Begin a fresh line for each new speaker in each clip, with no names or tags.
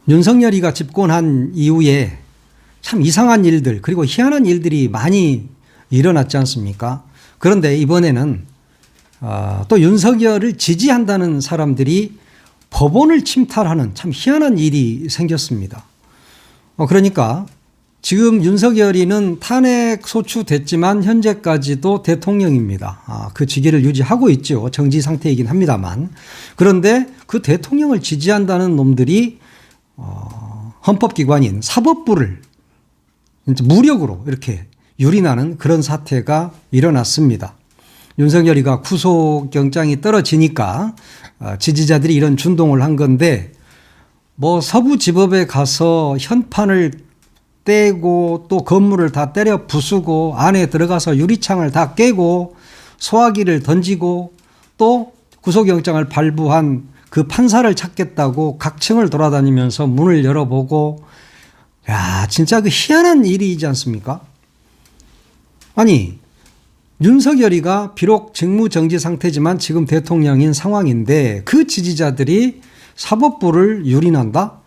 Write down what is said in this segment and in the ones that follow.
윤석열이가 집권한 이후에 참 이상한 일들 그리고 희한한 일들이 많이 일어났지 않습니까? 그런데 이번에는 또 윤석열을 지지한다는 사람들이 법원을 침탈하는 참 희한한 일이 생겼습니다. 그러니까 지금 윤석열이는 탄핵 소추됐지만 현재까지도 대통령입니다. 그 직위를 유지하고 있죠. 정지 상태이긴 합니다만. 그런데 그 대통령을 지지한다는 놈들이 헌법기관인 사법부를 무력으로 이렇게 유린하는 그런 사태가 일어났습니다. 윤석열이가 구속영장이 떨어지니까 지지자들이 이런 준동을 한 건데 뭐 서부지법에 가서 현판을 떼고 또 건물을 다 때려 부수고 안에 들어가서 유리창을 다 깨고 소화기를 던지고 또 구속영장을 발부한 그 판사를 찾겠다고 각 층을 돌아다니면서 문을 열어보고 야 진짜 그 희한한 일이지 않습니까? 아니 윤석열이가 비록 직무정지 상태지만 지금 대통령인 상황인데 그 지지자들이 사법부를 유린한다?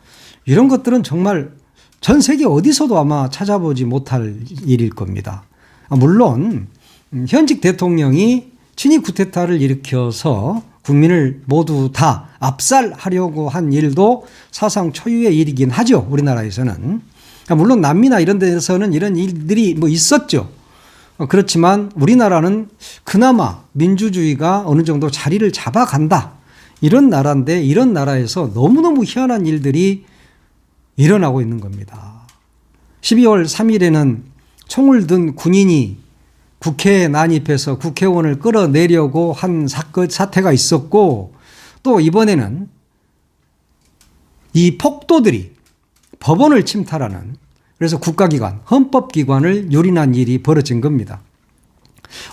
이런 것들은 정말 전 세계 어디서도 아마 찾아보지 못할 일일 겁니다. 물론 현직 대통령이 친위 쿠데타를 일으켜서 국민을 모두 다 압살하려고 한 일도 사상 초유의 일이긴 하죠. 우리나라에서는. 물론 남미나 이런 데서는 이런 일들이 뭐 있었죠. 그렇지만 우리나라는 그나마 민주주의가 어느 정도 자리를 잡아간다. 이런 나라인데 이런 나라에서 너무너무 희한한 일들이 일어나고 있는 겁니다. 12월 3일에는 총을 든 군인이 국회에 난입해서 국회의원을 끌어내려고 한 사태가 있었고 또 이번에는 이 폭도들이 법원을 침탈하는 그래서 국가기관, 헌법기관을 유린한 일이 벌어진 겁니다.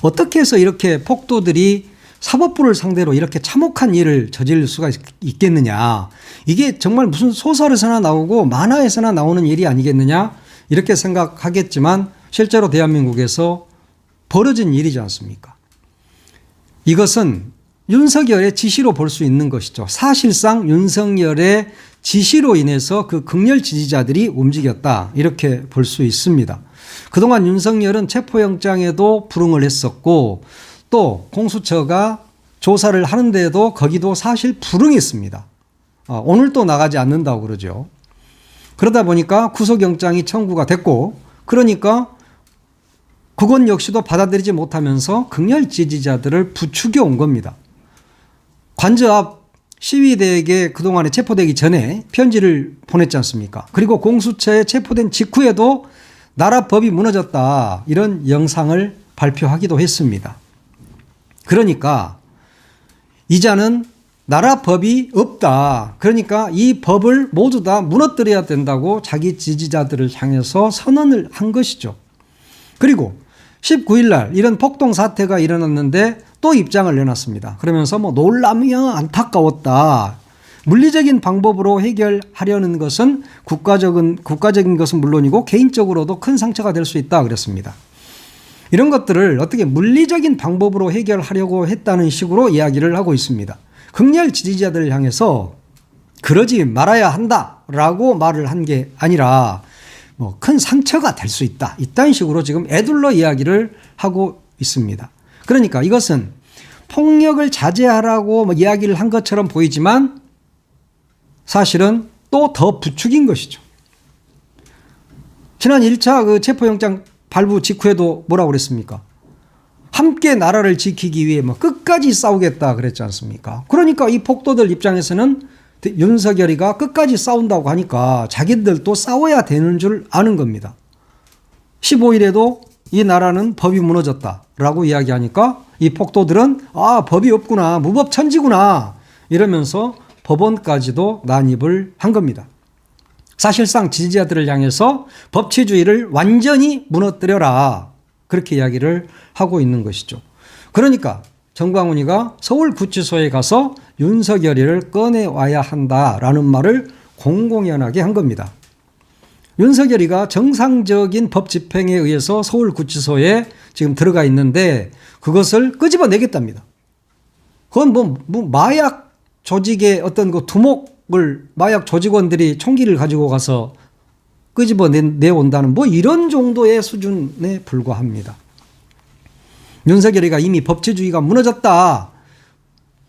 어떻게 해서 이렇게 폭도들이 사법부를 상대로 이렇게 참혹한 일을 저지를 수가 있겠느냐. 이게 정말 무슨 소설에서나 나오고 만화에서나 나오는 일이 아니겠느냐 이렇게 생각하겠지만 실제로 대한민국에서 벌어진 일이지 않습니까? 이것은 윤석열의 지시로 볼 수 있는 것이죠. 사실상 윤석열의 지시로 인해서 그 극렬 지지자들이 움직였다 이렇게 볼 수 있습니다. 그동안 윤석열은 체포영장에도 불응을 했었고 또 공수처가 조사를 하는데도 거기도 사실 불응했습니다. 오늘 또 나가지 않는다고 그러죠. 그러다 보니까 구속영장이 청구가 됐고 그러니까 그건 역시도 받아들이지 못하면서 극렬 지지자들을 부추겨 온 겁니다. 관저 앞 시위대에게 그동안에 체포되기 전에 편지를 보냈지 않습니까? 그리고 공수처에 체포된 직후에도 나라 법이 무너졌다 이런 영상을 발표하기도 했습니다. 그러니까 이자는 나라 법이 없다. 그러니까 이 법을 모두 다 무너뜨려야 된다고 자기 지지자들을 향해서 선언을 한 것이죠. 그리고 19일 날 이런 폭동 사태가 일어났는데 또 입장을 내놨습니다. 그러면서 뭐 놀라며 안타까웠다. 물리적인 방법으로 해결하려는 것은 국가적인 것은 물론이고 개인적으로도 큰 상처가 될 수 있다 그랬습니다. 이런 것들을 어떻게 물리적인 방법으로 해결하려고 했다는 식으로 이야기를 하고 있습니다. 극렬 지지자들을 향해서 그러지 말아야 한다라고 말을 한 게 아니라 뭐 큰 상처가 될 수 있다. 이딴 식으로 지금 애둘러 이야기를 하고 있습니다. 그러니까 이것은 폭력을 자제하라고 이야기를 한 것처럼 보이지만 사실은 또 더 부추긴 것이죠. 지난 1차 그 체포영장 발부 직후에도 뭐라고 그랬습니까? 함께 나라를 지키기 위해 뭐 끝까지 싸우겠다 그랬지 않습니까? 그러니까 이 폭도들 입장에서는 윤석열이가 끝까지 싸운다고 하니까 자기들도 싸워야 되는 줄 아는 겁니다. 15일에도 이 나라는 법이 무너졌다라고 이야기하니까 이 폭도들은 법이 없구나, 무법천지구나 이러면서 법원까지도 난입을 한 겁니다. 사실상 지지자들을 향해서 법치주의를 완전히 무너뜨려라 그렇게 이야기를 하고 있는 것이죠. 그러니까 정광훈이가 서울구치소에 가서 윤석열이를 꺼내와야 한다라는 말을 공공연하게 한 겁니다. 윤석열이가 정상적인 법 집행에 의해서 서울구치소에 지금 들어가 있는데 그것을 끄집어내겠답니다. 그건 뭐 마약 조직의 어떤 그 두목 마약 조직원들이 총기를 가지고 가서 끄집어내온다는 뭐 이런 정도의 수준에 불과합니다. 윤석열이가 이미 법치주의가 무너졌다.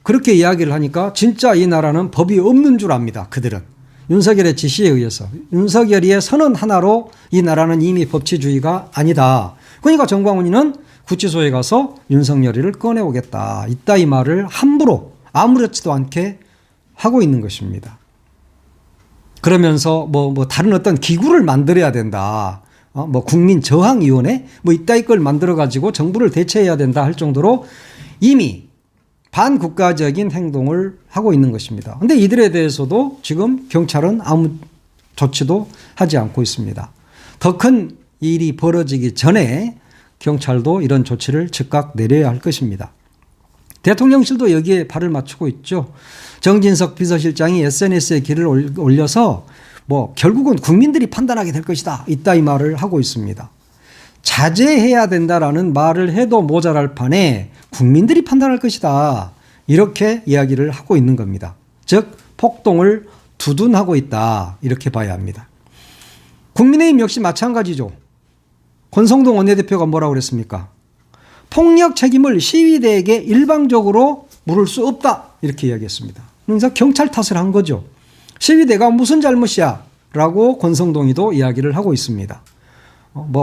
그렇게 이야기를 하니까 진짜 이 나라는 법이 없는 줄 압니다. 그들은. 윤석열의 지시에 의해서. 윤석열이의 선언 하나로 이 나라는 이미 법치주의가 아니다. 그러니까 정광훈이는 구치소에 가서 윤석열이를 꺼내오겠다. 이따 이 말을 함부로 아무렇지도 않게 하고 있는 것입니다. 그러면서 다른 어떤 기구를 만들어야 된다. 국민저항위원회? 이따위 걸 만들어가지고 정부를 대체해야 된다 할 정도로 이미 반국가적인 행동을 하고 있는 것입니다. 그런데 이들에 대해서도 지금 경찰은 아무 조치도 하지 않고 있습니다. 더 큰 일이 벌어지기 전에 경찰도 이런 조치를 즉각 내려야 할 것입니다. 대통령실도 여기에 발을 맞추고 있죠. 정진석 비서실장이 SNS에 글을 올려서 결국은 국민들이 판단하게 될 것이다. 이따 이 말을 하고 있습니다. 자제해야 된다라는 말을 해도 모자랄 판에 국민들이 판단할 것이다. 이렇게 이야기를 하고 있는 겁니다. 즉 폭동을 두둔하고 있다. 이렇게 봐야 합니다. 국민의힘 역시 마찬가지죠. 권성동 원내대표가 뭐라고 그랬습니까? 폭력 책임을 시위대에게 일방적으로 물을 수 없다. 이렇게 이야기했습니다. 그래서 경찰 탓을 한 거죠. 시위대가 무슨 잘못이야? 라고 권성동이도 이야기를 하고 있습니다.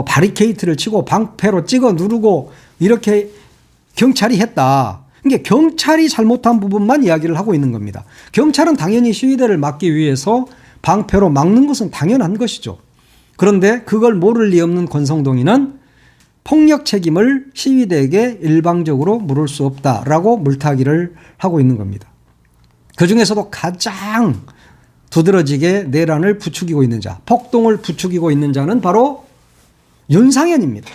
바리케이트를 치고 방패로 찍어 누르고 이렇게 경찰이 했다. 이게 경찰이 잘못한 부분만 이야기를 하고 있는 겁니다. 경찰은 당연히 시위대를 막기 위해서 방패로 막는 것은 당연한 것이죠. 그런데 그걸 모를 리 없는 권성동이는 폭력 책임을 시위대에게 일방적으로 물을 수 없다라고 물타기를 하고 있는 겁니다. 그중에서도 가장 두드러지게 내란을 부추기고 있는 자, 폭동을 부추기고 있는 자는 바로 윤상현입니다.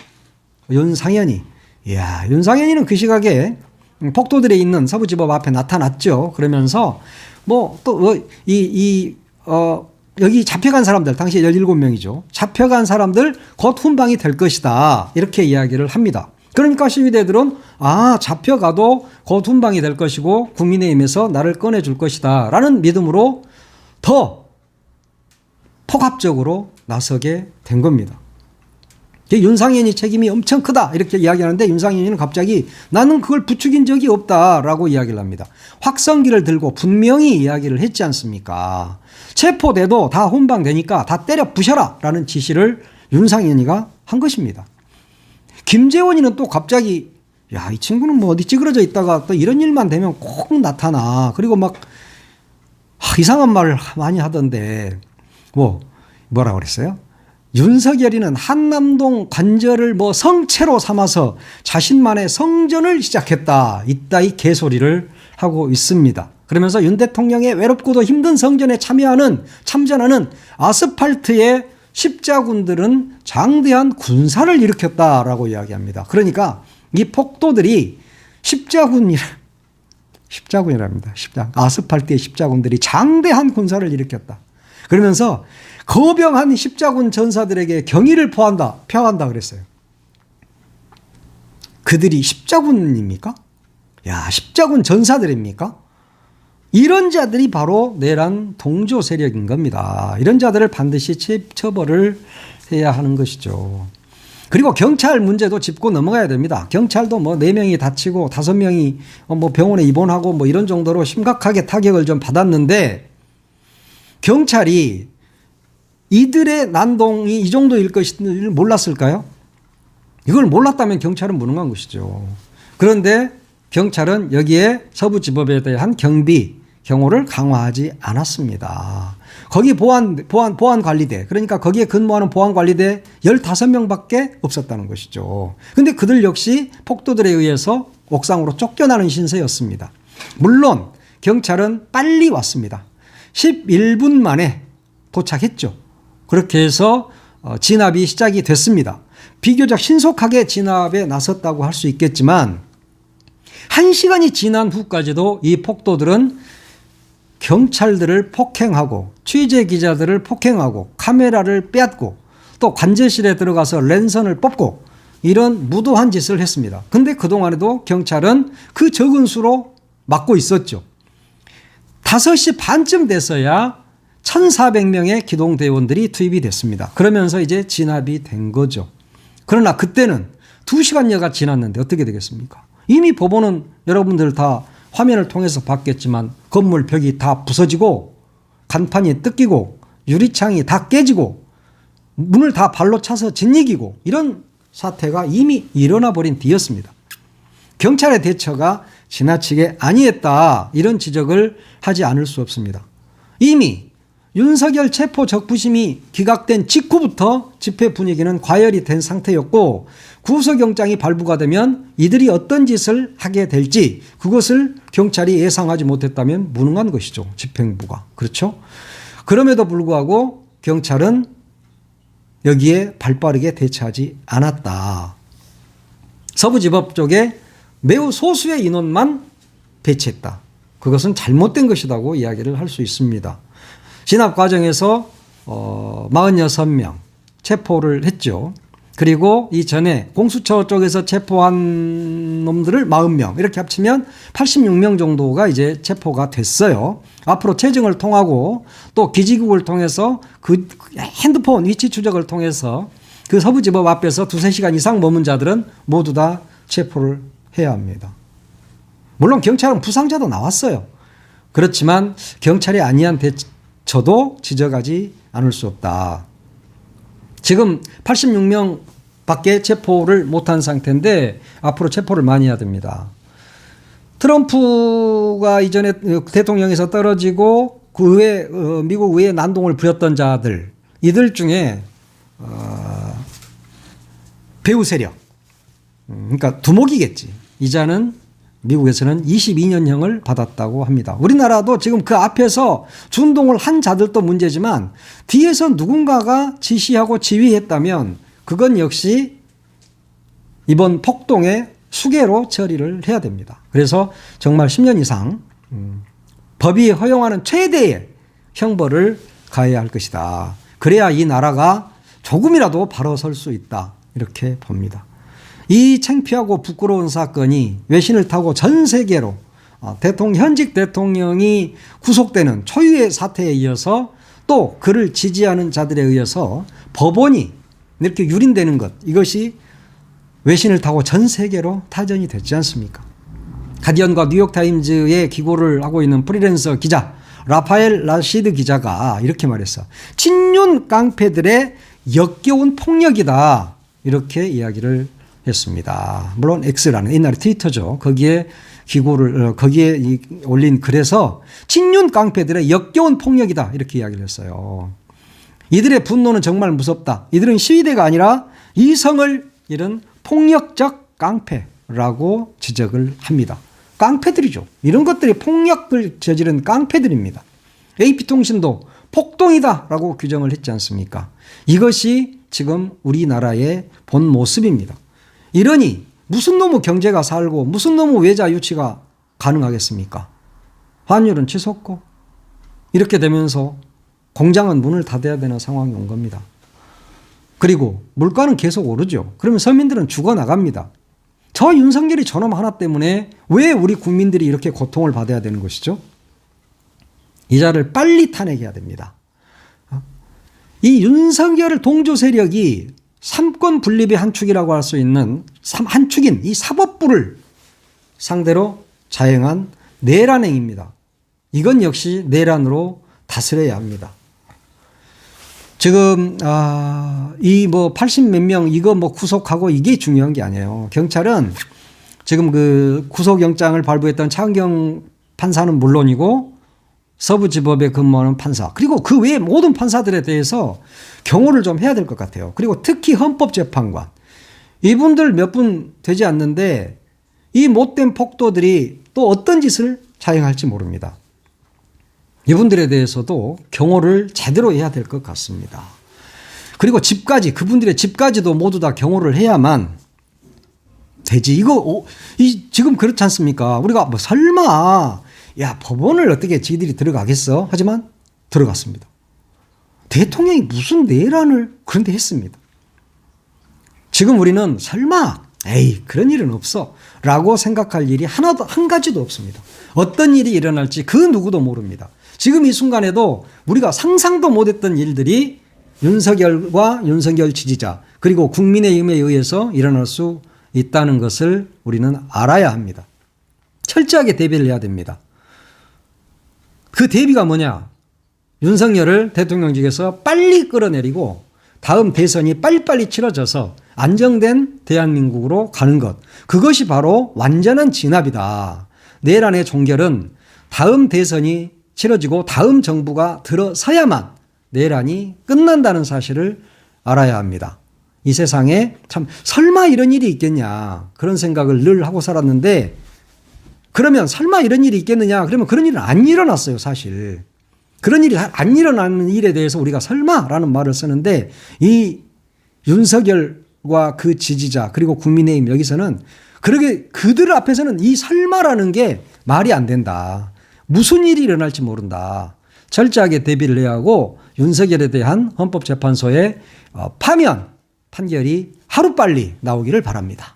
윤상현이. 윤상현이는 그 시각에 폭도들에 있는 서부지법 앞에 나타났죠. 그러면서 여기 잡혀간 사람들, 당시 17명이죠. 잡혀간 사람들 곧 훈방이 될 것이다. 이렇게 이야기를 합니다. 그러니까 시위대들은 잡혀가도 곧 훈방이 될 것이고 국민의힘에서 나를 꺼내줄 것이다. 라는 믿음으로 더 폭압적으로 나서게 된 겁니다. 윤상현이 책임이 엄청 크다. 이렇게 이야기하는데 윤상현이는 갑자기 나는 그걸 부추긴 적이 없다라고 이야기를 합니다. 확성기를 들고 분명히 이야기를 했지 않습니까? 체포돼도 다 훈방되니까 다 때려 부셔라 라는 지시를 윤상현이가 한 것입니다. 김재원이는 또 갑자기 이 친구는 어디 찌그러져 있다가 또 이런 일만 되면 꼭 나타나. 그리고 이상한 말을 많이 하던데 뭐라고 그랬어요? 윤석열이는 한남동 관절을 성체로 삼아서 자신만의 성전을 시작했다. 이따위 개소리를 하고 있습니다. 그러면서 윤 대통령의 외롭고도 힘든 성전에 참전하는 아스팔트의 십자군들은 장대한 군사를 일으켰다라고 이야기합니다. 그러니까 이 폭도들이 십자군이랍니다. 아스팔트의 십자군들이 장대한 군사를 일으켰다. 그러면서 거병한 십자군 전사들에게 경의를 표한다 그랬어요. 그들이 십자군입니까? 십자군 전사들입니까? 이런 자들이 바로 내란 동조 세력인 겁니다. 이런 자들을 반드시 처벌을 해야 하는 것이죠. 그리고 경찰 문제도 짚고 넘어가야 됩니다. 경찰도 4명이 다치고 5명이 병원에 입원하고 이런 정도로 심각하게 타격을 좀 받았는데 경찰이 이들의 난동이 이 정도일 것을 몰랐을까요? 이걸 몰랐다면 경찰은 무능한 것이죠. 그런데 경찰은 여기에 서부지법에 대한 경호를 강화하지 않았습니다. 거기 보안관리대, 그러니까 거기에 근무하는 보안관리대 15명밖에 없었다는 것이죠. 그런데 그들 역시 폭도들에 의해서 옥상으로 쫓겨나는 신세였습니다. 물론 경찰은 빨리 왔습니다. 11분 만에 도착했죠. 그렇게 해서 진압이 시작이 됐습니다. 비교적 신속하게 진압에 나섰다고 할 수 있겠지만 1시간이 지난 후까지도 이 폭도들은 경찰들을 폭행하고 취재기자들을 폭행하고 카메라를 빼앗고 또 관제실에 들어가서 랜선을 뽑고 이런 무도한 짓을 했습니다. 그런데 그동안에도 경찰은 그 적은 수로 막고 있었죠. 5시 반쯤 돼서야 1,400명의 기동대원들이 투입이 됐습니다. 그러면서 이제 진압이 된 거죠. 그러나 그때는 2시간여가 지났는데 어떻게 되겠습니까? 이미 법원은 여러분들 다 화면을 통해서 봤겠지만 건물 벽이 다 부서지고 간판이 뜯기고 유리창이 다 깨지고 문을 다 발로 차서 짓이기고 이런 사태가 이미 일어나 버린 뒤였습니다. 경찰의 대처가 지나치게 아니했다 이런 지적을 하지 않을 수 없습니다. 이미 윤석열 체포 적부심이 기각된 직후부터 집회 분위기는 과열이 된 상태였고 구속영장이 발부가 되면 이들이 어떤 짓을 하게 될지 그것을 경찰이 예상하지 못했다면 무능한 것이죠. 집행부가. 그렇죠? 그럼에도 불구하고 경찰은 여기에 발빠르게 대처하지 않았다. 서부지법 쪽에 매우 소수의 인원만 배치했다. 그것은 잘못된 것이라고 이야기를 할 수 있습니다. 진압 과정에서 46명 체포를 했죠. 그리고 이전에 공수처 쪽에서 체포한 놈들을 40명 이렇게 합치면 86명 정도가 이제 체포가 됐어요. 앞으로 체증을 통하고 또 기지국을 통해서 그 핸드폰 위치 추적을 통해서 그 서부지법 앞에서 2-3시간 이상 머문 자들은 모두 다 체포를 해야 합니다. 물론 경찰은 부상자도 나왔어요. 그렇지만 경찰이 아니한 대처도 지적하지 않을 수 없다. 지금 86명 밖에 체포를 못한 상태인데 앞으로 체포를 많이 해야 됩니다. 트럼프가 이전에 대통령에서 떨어지고 그 후에 미국 의회 난동을 부렸던 자들 이들 중에 배후 세력 그러니까 두목이겠지. 이자는 미국에서는 22년형을 받았다고 합니다. 우리나라도 지금 그 앞에서 준동을 한 자들도 문제지만 뒤에서 누군가가 지시하고 지휘했다면 그건 역시 이번 폭동의 수괴로 처리를 해야 됩니다. 그래서 정말 10년 이상 법이 허용하는 최대의 형벌을 가해야 할 것이다. 그래야 이 나라가 조금이라도 바로 설 수 있다. 이렇게 봅니다. 이 창피하고 부끄러운 사건이 외신을 타고 전 세계로 현직 대통령이 구속되는 초유의 사태에 이어서 또 그를 지지하는 자들에 의해서 법원이 이렇게 유린되는 것 이것이 외신을 타고 전 세계로 타전이 됐지 않습니까? 가디언과 뉴욕타임즈에 기고를 하고 있는 프리랜서 기자 라파엘 라시드 기자가 이렇게 말했어. 친윤 깡패들의 역겨운 폭력이다. 이렇게 이야기를 했습니다. 물론 X라는 옛날에 트위터죠. 거기에 올린 글에서 친윤 깡패들의 역겨운 폭력이다. 이렇게 이야기를 했어요. 이들의 분노는 정말 무섭다. 이들은 시위대가 아니라 이성을 잃은 폭력적 깡패라고 지적을 합니다. 깡패들이죠. 이런 것들이 폭력을 저지른 깡패들입니다. AP통신도 폭동이다라고 규정을 했지 않습니까? 이것이 지금 우리나라의 본 모습입니다. 이러니 무슨 놈의 경제가 살고 무슨 놈의 외자 유치가 가능하겠습니까? 환율은 치솟고 이렇게 되면서 공장은 문을 닫아야 되는 상황이 온 겁니다. 그리고 물가는 계속 오르죠. 그러면 서민들은 죽어나갑니다. 저 윤석열이 저놈 하나 때문에 왜 우리 국민들이 이렇게 고통을 받아야 되는 것이죠? 이자를 빨리 탄핵해야 됩니다. 이 윤석열 동조 세력이 삼권 분립의 한 축이라고 할 수 있는 한 축인 이 사법부를 상대로 자행한 내란행위입니다. 이건 역시 내란으로 다스려야 합니다. 지금 이 80몇 명 이거 구속하고 이게 중요한 게 아니에요. 경찰은 지금 그 구속영장을 발부했던 차은경 판사는 물론이고 서부지법에 근무하는 판사 그리고 그 외의 모든 판사들에 대해서 경호를 좀 해야 될 것 같아요. 그리고 특히 헌법재판관 이분들 몇 분 되지 않는데 이 못된 폭도들이 또 어떤 짓을 자행할지 모릅니다. 이분들에 대해서도 경호를 제대로 해야 될 것 같습니다. 그리고 집까지 그분들의 집까지도 모두 다 경호를 해야만 되지. 지금 그렇지 않습니까? 우리가 설마 법원을 어떻게 지들이 들어가겠어? 하지만 들어갔습니다. 대통령이 무슨 내란을 그런데 했습니다. 지금 우리는 설마 에이, 그런 일은 없어. 라고 생각할 일이 한 가지도 없습니다. 어떤 일이 일어날지 그 누구도 모릅니다. 지금 이 순간에도 우리가 상상도 못했던 일들이 윤석열과 윤석열 지지자 그리고 국민의힘에 의해서 일어날 수 있다는 것을 우리는 알아야 합니다. 철저하게 대비를 해야 됩니다. 그 대비가 뭐냐? 윤석열을 대통령직에서 빨리 끌어내리고 다음 대선이 빨리빨리 치러져서 안정된 대한민국으로 가는 것. 그것이 바로 완전한 진압이다. 내란의 종결은 다음 대선이 치러지고 다음 정부가 들어서야만 내란이 끝난다는 사실을 알아야 합니다. 이 세상에 참 설마 이런 일이 있겠냐 그런 생각을 늘 하고 살았는데 그러면 설마 이런 일이 있겠느냐 그러면 그런 일은 안 일어났어요 사실. 그런 일이 안 일어나는 일에 대해서 우리가 설마라는 말을 쓰는데 이 윤석열과 그 지지자 그리고 국민의힘 여기서는 그러게 그들 앞에서는 이 설마라는 게 말이 안 된다. 무슨 일이 일어날지 모른다. 철저하게 대비를 해야 하고 윤석열에 대한 헌법재판소의 파면 판결이 하루빨리 나오기를 바랍니다.